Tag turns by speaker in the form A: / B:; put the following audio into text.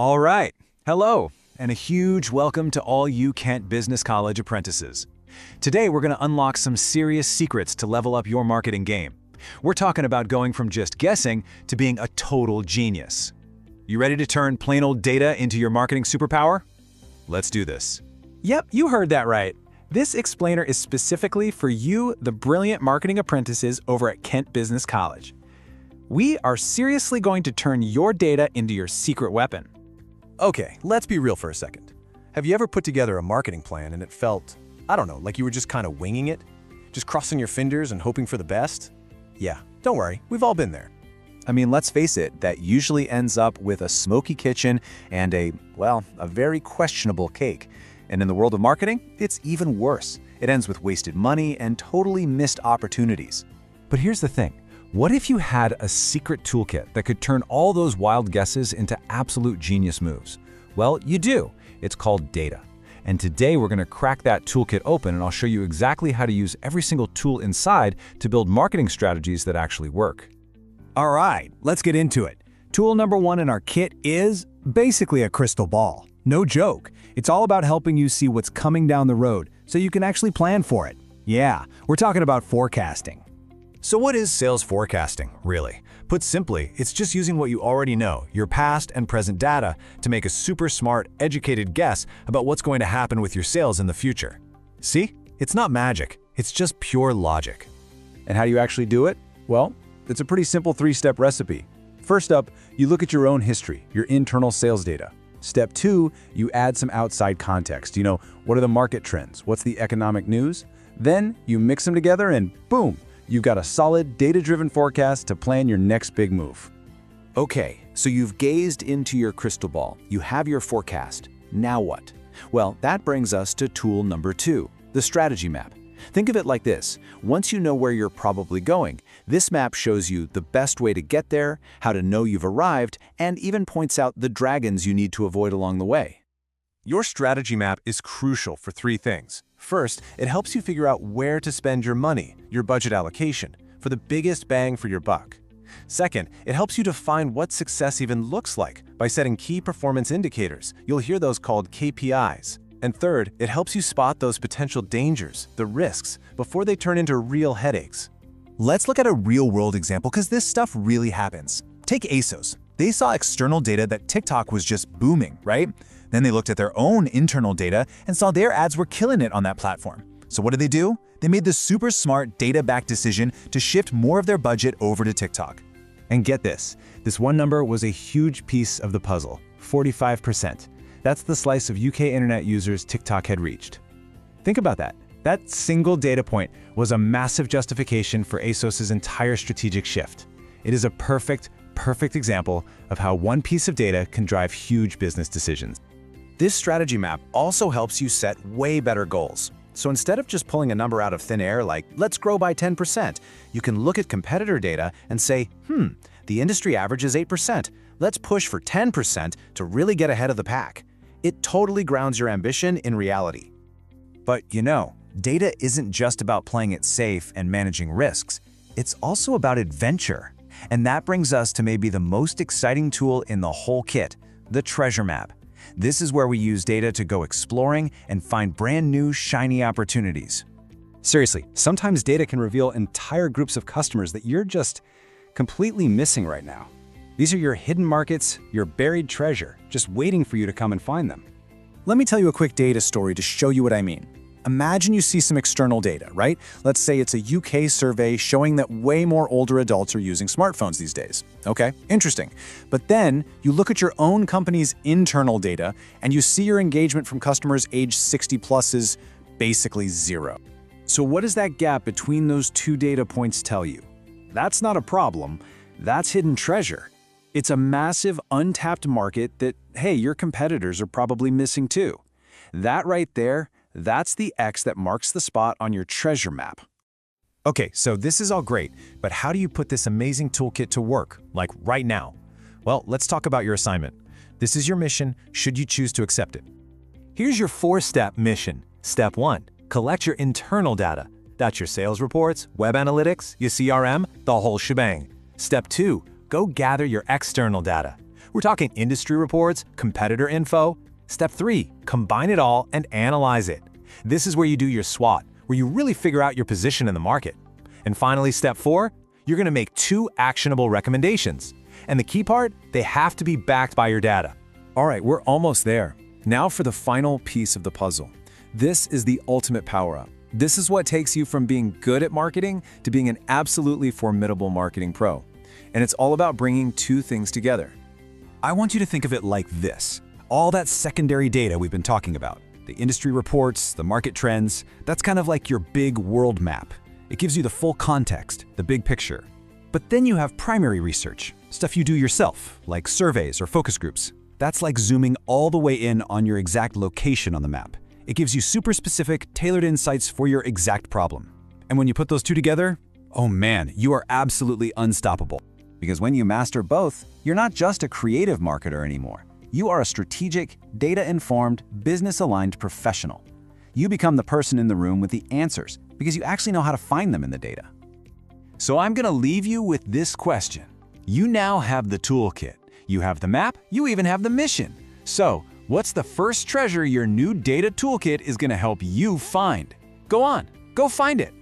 A: All right. Hello, and a huge welcome to all you Kent Business College apprentices. Today, we're going to unlock some serious secrets to level up your marketing game. We're talking about going from just guessing to being a total genius. You ready to turn plain old data into your marketing superpower? Let's do this.
B: Yep, you heard that right. This explainer is specifically for you, the brilliant marketing apprentices over at Kent Business College. We are seriously going to turn your data into your secret weapon.
C: Okay, let's be real for a second. Have you ever put together a marketing plan and it felt, I don't know, like you were just kind of winging it? Just crossing your fingers and hoping for the best? Yeah, don't worry, we've all been there.
A: I mean, let's face it, that usually ends up with a smoky kitchen and a very questionable cake. And in the world of marketing, it's even worse. It ends with wasted money and totally missed opportunities. But here's the thing. What if you had a secret toolkit that could turn all those wild guesses into absolute genius moves? Well, you do. It's called data. And today we're going to crack that toolkit open, and I'll show you exactly how to use every single tool inside to build marketing strategies that actually work.
D: All right, let's get into it. Tool number one in our kit is basically a crystal ball. No joke. It's all about helping you see what's coming down the road so you can actually plan for it. Yeah, we're talking about forecasting.
C: So what is sales forecasting, really? Put simply, it's just using what you already know, your past and present data, to make a super smart, educated guess about what's going to happen with your sales in the future. See? It's not magic. It's just pure logic.
A: And how do you actually do it? Well, it's a pretty simple three-step recipe. First up, you look at your own history, your internal sales data. Step two, you add some outside context. What are the market trends? What's the economic news? Then you mix them together and boom, you've got a solid, data-driven forecast to plan your next big move. Okay, so you've gazed into your crystal ball. You have your forecast. Now what? Well, that brings us to tool number two, the strategy map. Think of it like this. Once you know where you're probably going, this map shows you the best way to get there, how to know you've arrived, and even points out the dragons you need to avoid along the way.
C: Your strategy map is crucial for three things. First, it helps you figure out where to spend your money, your budget allocation, for the biggest bang for your buck. Second, it helps you define what success even looks like by setting key performance indicators. You'll hear those called KPIs. And third, it helps you spot those potential dangers, the risks, before they turn into real headaches.
D: Let's look at a real-world example because this stuff really happens. Take ASOS. They saw external data that TikTok was just booming, right? Then they looked at their own internal data and saw their ads were killing it on that platform. So what did they do? They made the super smart data-backed decision to shift more of their budget over to TikTok. And get this one number was a huge piece of the puzzle, 45%. That's the slice of UK internet users TikTok had reached. Think about that. That single data point was a massive justification for ASOS's entire strategic shift. It is a perfect example of how one piece of data can drive huge business decisions.
A: This strategy map also helps you set way better goals. So instead of just pulling a number out of thin air like, let's grow by 10%, you can look at competitor data and say, the industry average is 8%. Let's push for 10% to really get ahead of the pack. It totally grounds your ambition in reality. But data isn't just about playing it safe and managing risks. It's also about adventure. And that brings us to maybe the most exciting tool in the whole kit, the treasure map. This is where we use data to go exploring and find brand new, shiny opportunities.
B: Seriously, sometimes data can reveal entire groups of customers that you're just completely missing right now. These are your hidden markets, your buried treasure, just waiting for you to come and find them.
D: Let me tell you a quick data story to show you what I mean. Imagine you see some external data, right? Let's say it's a UK survey showing that way more older adults are using smartphones these days. Okay, interesting. But then you look at your own company's internal data and you see your engagement from customers age 60 plus is basically zero.
A: So what does that gap between those two data points tell you? That's not a problem. That's hidden treasure. It's a massive untapped market that, hey, your competitors are probably missing too. That right there, that's the X that marks the spot on your treasure map.
C: Okay, so this is all great, but how do you put this amazing toolkit to work, like right now? Well, let's talk about your assignment. This is your mission, should you choose to accept it. Here's your four-step mission. Step 1, collect your internal data. That's your sales reports, web analytics, your CRM, the whole shebang. Step 2, go gather your external data. We're talking industry reports, competitor info. Step 3, combine it all and analyze it. This is where you do your SWOT, where you really figure out your position in the market. And finally, step 4, you're going to make 2 actionable recommendations. And the key part, they have to be backed by your data.
A: All right, we're almost there. Now for the final piece of the puzzle. This is the ultimate power-up. This is what takes you from being good at marketing to being an absolutely formidable marketing pro. And it's all about bringing 2 things together. I want you to think of it like this. All that secondary data we've been talking about, the industry reports, the market trends, that's kind of like your big world map. It gives you the full context, the big picture. But then you have primary research, stuff you do yourself, like surveys or focus groups. That's like zooming all the way in on your exact location on the map. It gives you super specific, tailored insights for your exact problem. And when you put those 2 together, oh man, you are absolutely unstoppable. Because when you master both, you're not just a creative marketer anymore. You are a strategic, data-informed, business-aligned professional. You become the person in the room with the answers because you actually know how to find them in the data. So I'm going to leave you with this question. You now have the toolkit. You have the map, you even have the mission. So, what's the first treasure your new data toolkit is going to help you find? Go on, go find it.